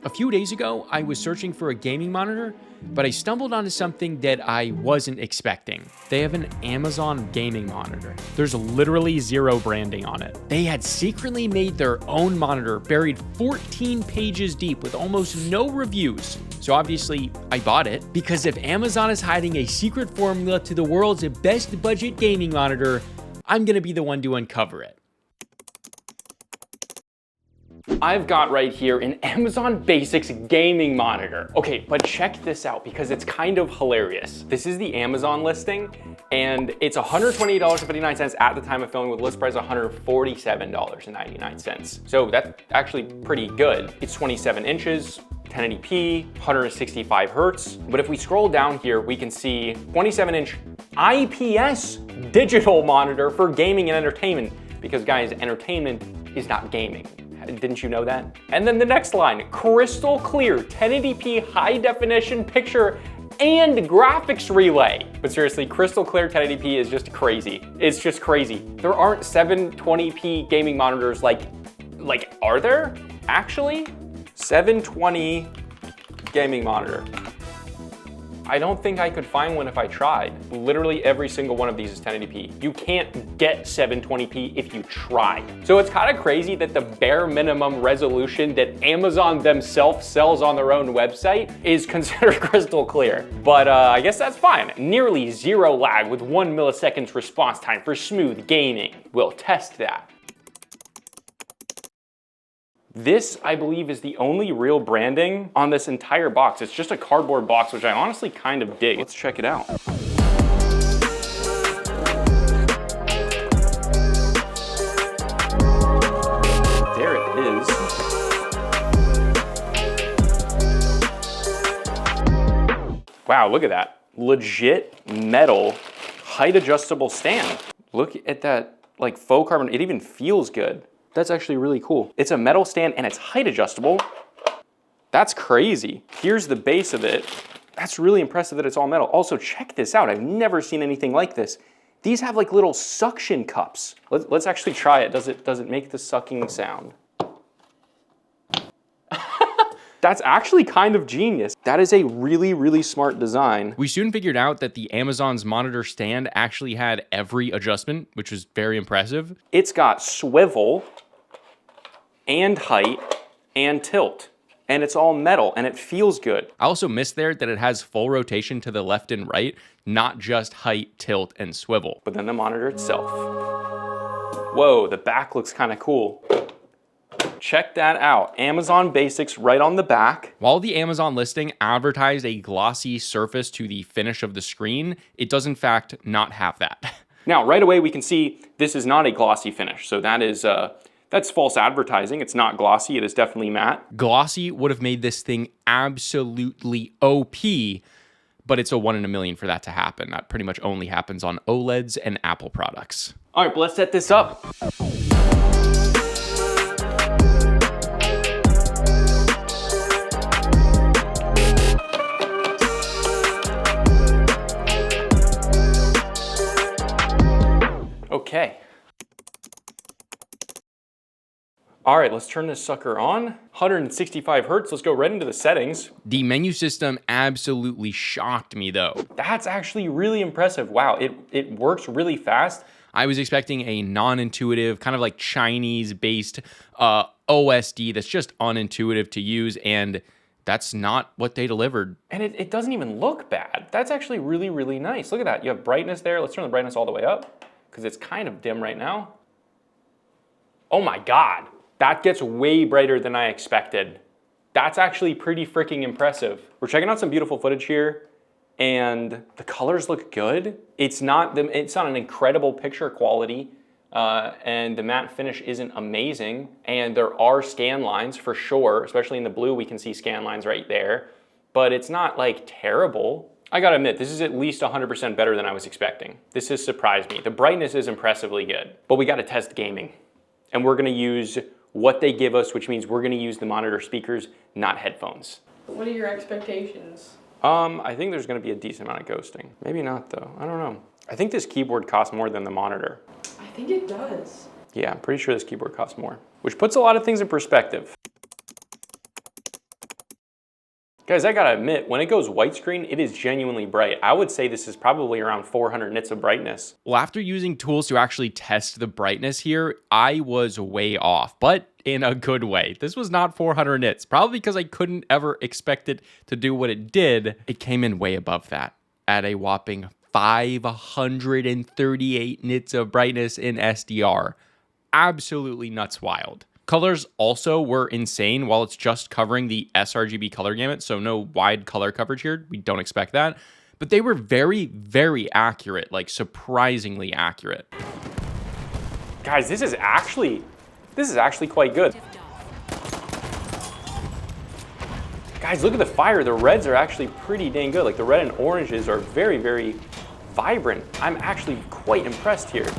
A few days ago, I was searching for a gaming monitor, but I stumbled onto something that I wasn't expecting. They have an Amazon gaming monitor. There's literally zero branding on it. They had secretly made their own monitor, buried 14 pages deep with almost no reviews. So obviously, I bought it, because if Amazon is hiding a secret formula to the world's best budget gaming monitor, I'm gonna be the one to uncover it. I've got right here an Amazon Basics gaming monitor. Okay, but check this out because it's kind of hilarious. This is the Amazon listing and it's $128.59 at the time of filming with list price $147.99. So that's actually pretty good. It's 27 inches, 1080p, 165 hertz. But if we scroll down here, we can see 27-inch IPS digital monitor for gaming and entertainment. Because guys, entertainment is not gaming. Didn't you know that? And then the next line, crystal clear 1080p high definition picture and graphics relay. But seriously, crystal clear 1080p is just crazy. It's just crazy. There aren't 720p gaming monitors like are there? Actually, 720 gaming monitor. I don't think I could find one if I tried. Literally every single one of these is 1080p. You can't get 720p if you try. So it's kind of crazy that the bare minimum resolution that Amazon themselves sells on their own website is considered crystal clear. But I guess that's fine. Nearly zero lag with 1 millisecond response time for smooth gaming. We'll test that. This, I believe, is the only real branding on this entire box. It's just a cardboard box, which I honestly kind of dig. Let's check it out. There it is. Wow, look at that. Legit metal height adjustable stand. Look at that, like faux carbon. It even feels good. That's actually really cool. It's a metal stand and it's height adjustable. That's crazy. Here's the base of it. That's really impressive that it's all metal. Also, check this out. I've never seen anything like this. These have like little suction cups. Let's actually try it. Does it make the sucking sound? That's actually kind of genius. That is a really, really smart design. We soon figured out that the Amazon's monitor stand actually had every adjustment, which was very impressive. It's got swivel and height and tilt, and it's all metal and it feels good. I also missed there that it has full rotation to the left and right, not just height, tilt, and swivel. But then the monitor itself. Whoa, the back looks kind of cool. Check that out. Amazon Basics right on the back. While the Amazon listing advertised a glossy surface to the finish of the screen, it does in fact not have that. Now, right away we can see this is not a glossy finish. So that's false advertising. It's not glossy, it is definitely matte. Glossy would have made this thing absolutely OP, but it's a 1 in a million for that to happen. That pretty much only happens on OLEDs and Apple products. All right, but let's set this up. Okay. All right, let's turn this sucker on. 165 hertz, let's go right into the settings. The menu system absolutely shocked me though. That's actually really impressive. Wow, it works really fast. I was expecting a non-intuitive, kind of like Chinese-based OSD that's just unintuitive to use, and that's not what they delivered. And it doesn't even look bad. That's actually really, really nice. Look at that, you have brightness there. Let's turn the brightness all the way up, because it's kind of dim right now. Oh my God, that gets way brighter than I expected. That's actually pretty freaking impressive. We're checking out some beautiful footage here, and the colors look good. It's not an incredible picture quality, and the matte finish isn't amazing, and there are scan lines for sure, especially in the blue, we can see scan lines right there, but it's not like terrible. I gotta admit, this is at least 100% better than I was expecting. This has surprised me. The brightness is impressively good, but we gotta test gaming. And we're gonna use what they give us, which means we're gonna use the monitor speakers, not headphones. What are your expectations? I think there's gonna be a decent amount of ghosting. Maybe not though, I don't know. I think this keyboard costs more than the monitor. I think it does. Yeah, I'm pretty sure this keyboard costs more, which puts a lot of things in perspective. Guys, I gotta admit, when it goes widescreen, it is genuinely bright. I would say this is probably around 400 nits of brightness. Well, after using tools to actually test the brightness here, I was way off, but in a good way. This was not 400 nits, probably because I couldn't ever expect it to do what it did. It came in way above that at a whopping 538 nits of brightness in SDR. Absolutely nuts wild. Colors also were insane while it's just covering the sRGB color gamut, so no wide color coverage here. We don't expect that. But they were very, very accurate, like surprisingly accurate. Guys, this is actually quite good. Guys, look at the fire. The reds are actually pretty dang good. Like the red and oranges are very, very vibrant. I'm actually quite impressed here.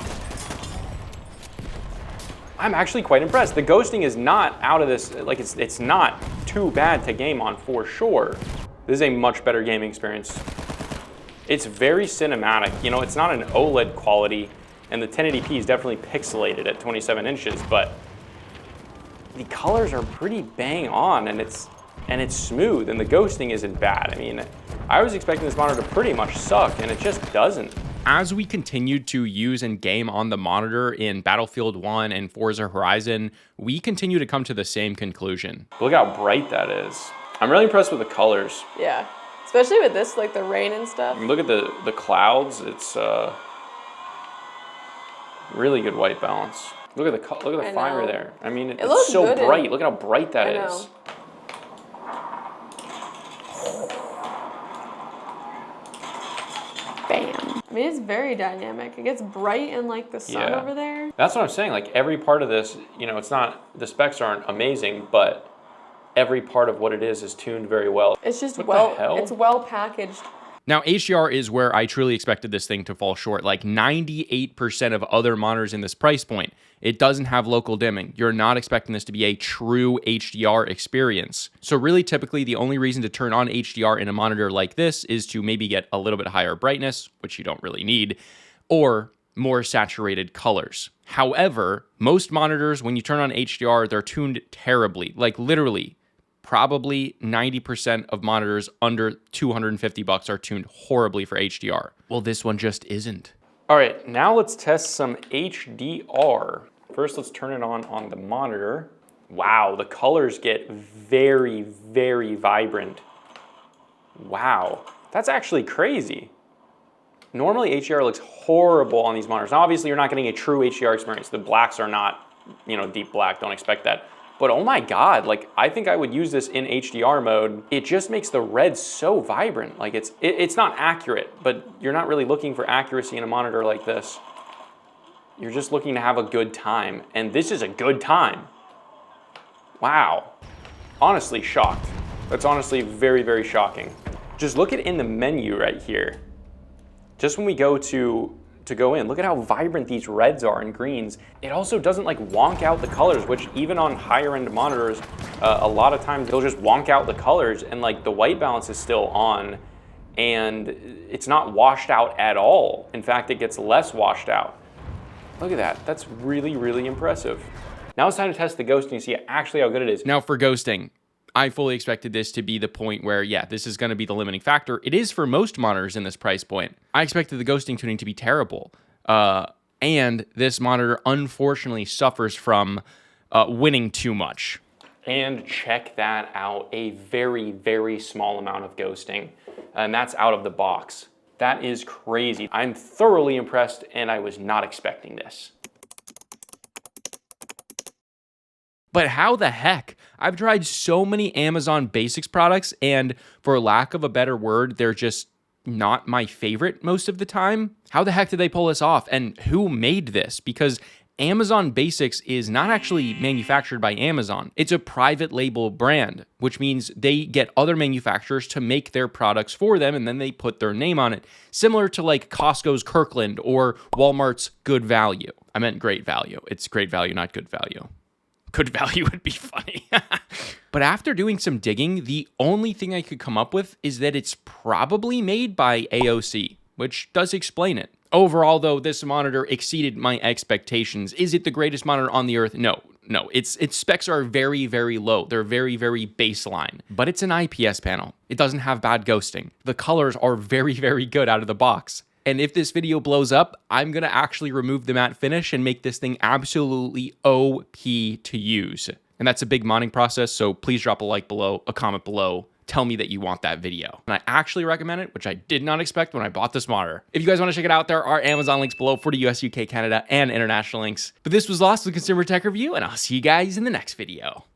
I'm actually quite impressed. The ghosting is not out of this, like it's not too bad to game on for sure. This is a much better gaming experience. It's very cinematic. You know, it's not an OLED quality, and the 1080p is definitely pixelated at 27 inches, but the colors are pretty bang on, and it's smooth, and the ghosting isn't bad. I mean, I was expecting this monitor to pretty much suck, and it just doesn't. As we continued to use and game on the monitor in Battlefield 1 and Forza Horizon, we continue to come to the same conclusion. Look how bright that is. I'm really impressed with the colors. Yeah, especially with this, like the rain and stuff. Look at the clouds. It's really good white balance. Look at the fire there. I mean, it's so bright. Look at how bright that is. Bam. I mean, it's very dynamic. It gets bright in like the sun over there. That's what I'm saying. Like every part of this, you know, it's not, the specs aren't amazing, but every part of what it is tuned very well. It's just it's well packaged. Now, HDR is where I truly expected this thing to fall short. Like 98% of other monitors in this price point, it doesn't have local dimming. You're not expecting this to be a true HDR experience. So really, typically, the only reason to turn on HDR in a monitor like this is to maybe get a little bit higher brightness, which you don't really need, or more saturated colors. However, most monitors, when you turn on HDR, they're tuned terribly, like literally. Probably 90% of monitors under 250 bucks are tuned horribly for HDR. Well, this one just isn't. All right, now let's test some HDR. First, let's turn it on the monitor. Wow, the colors get very, very vibrant. Wow, that's actually crazy. Normally, HDR looks horrible on these monitors. Now, obviously, you're not getting a true HDR experience. The blacks are not, you know, deep black. Don't expect that. But oh my God, like I think I would use this in HDR mode. It just makes the red so vibrant. Like it's not accurate, but you're not really looking for accuracy in a monitor like this. You're just looking to have a good time. And this is a good time. Wow. Honestly shocked. That's honestly very, very shocking. Just look at in the menu right here. Just when we go to go in, look at how vibrant these reds are and greens. It also doesn't like wonk out the colors, which even on higher end monitors, a lot of times they'll just wonk out the colors and like the white balance is still on and it's not washed out at all. In fact, it gets less washed out. Look at that, that's really, really impressive. Now it's time to test the ghosting and see actually how good it is. Now for ghosting, I fully expected this to be the point where, yeah, this is going to be the limiting factor. It is for most monitors in this price point. I expected the ghosting tuning to be terrible. And this monitor unfortunately suffers from winning too much. And check that out, a very, very small amount of ghosting. And that's out of the box. That is crazy. I'm thoroughly impressed and I was not expecting this. But how the heck? I've tried so many Amazon Basics products, and for lack of a better word, they're just not my favorite most of the time. How the heck did they pull this off? And who made this? Because Amazon Basics is not actually manufactured by Amazon. It's a private label brand, which means they get other manufacturers to make their products for them, and then they put their name on it. Similar to like Costco's Kirkland or Walmart's Good Value. I meant Great Value. It's Great Value, not Good Value. Good Value would be funny. But after doing some digging, the only thing I could come up with is that it's probably made by AOC, which does explain it. Overall, though, this monitor exceeded my expectations. Is it the greatest monitor on the earth? No, no, its specs are very, very low. They're very, very baseline, but it's an IPS panel. It doesn't have bad ghosting. The colors are very, very good out of the box. And if this video blows up, I'm gonna actually remove the matte finish and make this thing absolutely OP to use. And that's a big modding process, so please drop a like below, a comment below. Tell me that you want that video. And I actually recommend it, which I did not expect when I bought this modder. If you guys want to check it out, there are Amazon links below for the US, UK, Canada, and international links. But this was Lost with Consumer Tech Review, and I'll see you guys in the next video.